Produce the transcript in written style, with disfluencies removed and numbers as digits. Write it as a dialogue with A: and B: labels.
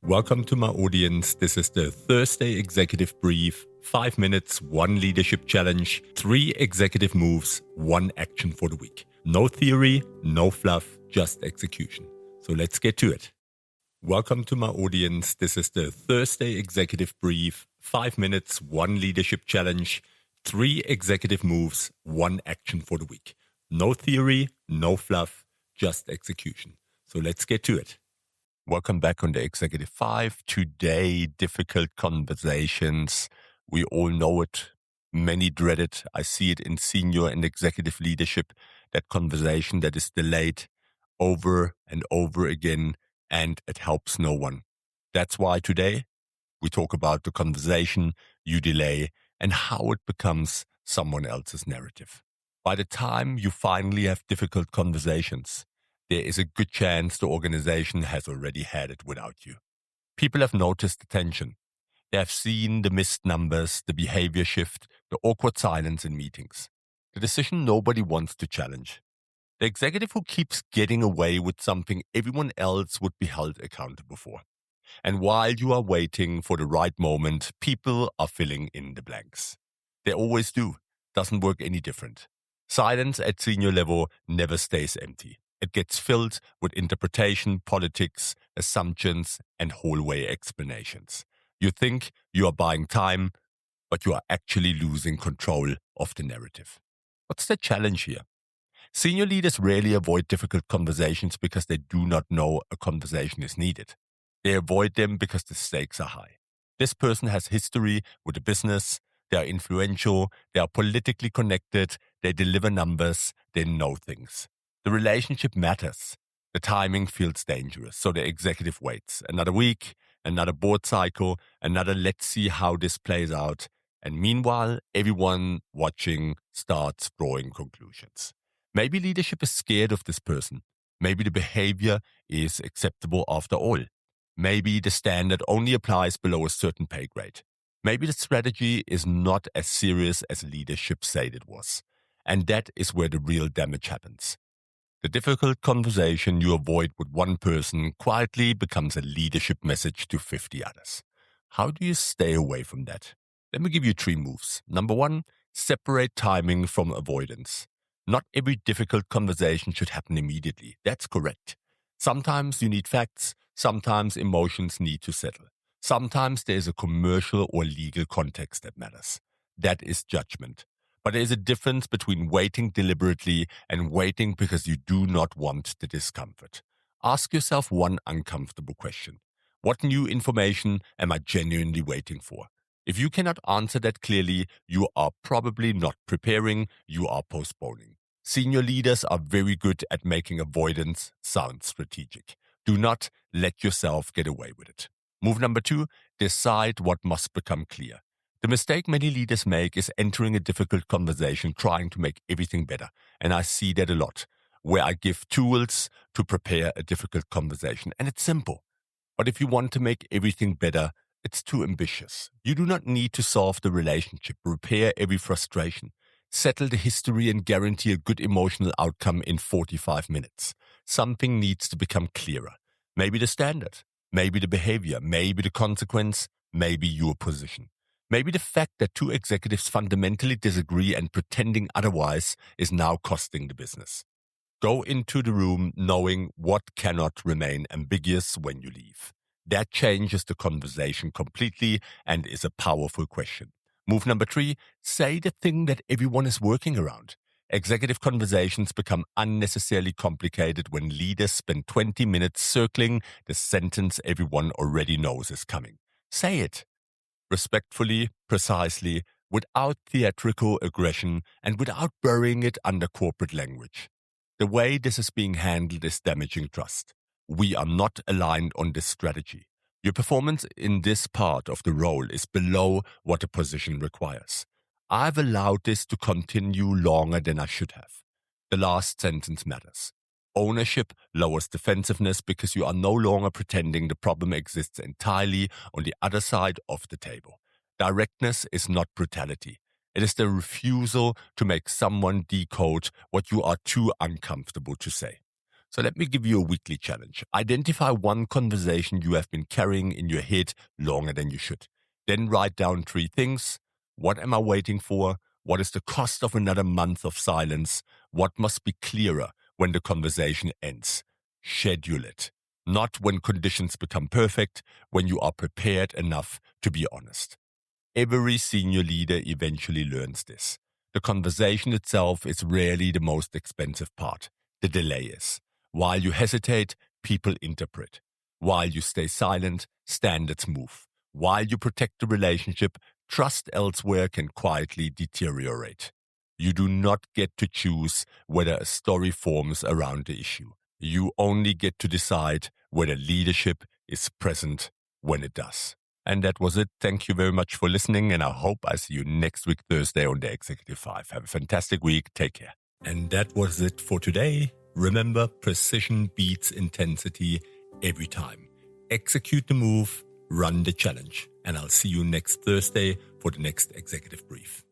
A: Welcome to my audience. This is the Thursday Executive Brief. 5 minutes, 1 leadership challenge, 3 executive moves, 1 action for the week. No theory, no fluff, just execution. So let's get to it. Welcome to my audience. This is the Thursday Executive Brief. 5 minutes, 1 leadership challenge, 3 executive moves, 1 action for the week. No theory, no fluff, just execution. So let's get to it. Welcome back on the Executive 5. Today, difficult conversations. We all know it. Many dread it. I see it in senior and executive leadership, that conversation that is delayed over and over again, and it helps no one. That's why today we talk about the conversation you delay and how it becomes someone else's narrative. By the time you finally have difficult conversations, there is a good chance the organization has already had it without you. People have noticed the tension. They have seen the missed numbers, the behavior shift, the awkward silence in meetings, the decision nobody wants to challenge. The executive who keeps getting away with something everyone else would be held accountable for. And while you are waiting for the right moment, people are filling in the blanks. They always do. Doesn't work any different. Silence at senior level never stays empty. It gets filled with interpretation, politics, assumptions, and hallway explanations. You think you are buying time, but you are actually losing control of the narrative. What's the challenge here? Senior leaders rarely avoid difficult conversations because they do not know a conversation is needed. They avoid them because the stakes are high. This person has history with the business, they are influential, they are politically connected, they deliver numbers, they know things. The relationship matters. The timing feels dangerous, so the executive waits. Another week, another board cycle, another let's see how this plays out. And meanwhile, everyone watching starts drawing conclusions. Maybe leadership is scared of this person. Maybe the behavior is acceptable after all. Maybe the standard only applies below a certain pay grade. Maybe the strategy is not as serious as leadership said it was. And that is where the real damage happens. The difficult conversation you avoid with one person quietly becomes a leadership message to 50 others. How do you stay away from that? Let me give you 3 moves. Number 1, separate timing from avoidance. Not every difficult conversation should happen immediately. That's correct. Sometimes you need facts. Sometimes emotions need to settle. Sometimes there is a commercial or legal context that matters. That is judgment. But there is a difference between waiting deliberately and waiting because you do not want the discomfort. Ask yourself one uncomfortable question. What new information am I genuinely waiting for? If you cannot answer that clearly, you are probably not preparing, you are postponing. Senior leaders are very good at making avoidance sound strategic. Do not let yourself get away with it. Move number 2, decide what must become clear. The mistake many leaders make is entering a difficult conversation trying to make everything better. And I see that a lot, where I give tools to prepare a difficult conversation. And it's simple. But if you want to make everything better, it's too ambitious. You do not need to solve the relationship, repair every frustration, settle the history and guarantee a good emotional outcome in 45 minutes. Something needs to become clearer. Maybe the standard, maybe the behavior, maybe the consequence, maybe your position. Maybe the fact that 2 executives fundamentally disagree and pretending otherwise is now costing the business. Go into the room knowing what cannot remain ambiguous when you leave. That changes the conversation completely and is a powerful question. Move number 3, say the thing that everyone is working around. Executive conversations become unnecessarily complicated when leaders spend 20 minutes circling the sentence everyone already knows is coming. Say it. Respectfully, precisely, without theatrical aggression and without burying it under corporate language. The way this is being handled is damaging trust. We are not aligned on this strategy. Your performance in this part of the role is below what the position requires. I've allowed this to continue longer than I should have. The last sentence matters. Ownership lowers defensiveness because you are no longer pretending the problem exists entirely on the other side of the table. Directness is not brutality. It is the refusal to make someone decode what you are too uncomfortable to say. So let me give you a weekly challenge. Identify one conversation you have been carrying in your head longer than you should. Then write down 3 things. What am I waiting for? What is the cost of another month of silence? What must be clearer when the conversation ends? Schedule it. Not when conditions become perfect, when you are prepared enough to be honest. Every senior leader eventually learns this. The conversation itself is rarely the most expensive part. The delay is. While you hesitate, people interpret. While you stay silent, standards move. While you protect the relationship, trust elsewhere can quietly deteriorate. You do not get to choose whether a story forms around the issue. You only get to decide whether leadership is present when it does. And that was it. Thank you very much for listening, and I hope I see you next week, Thursday, on the Executive 5. Have a fantastic week. Take care. And that was it for today. Remember, precision beats intensity every time. Execute the move, run the challenge, and I'll see you next Thursday for the next Executive Brief.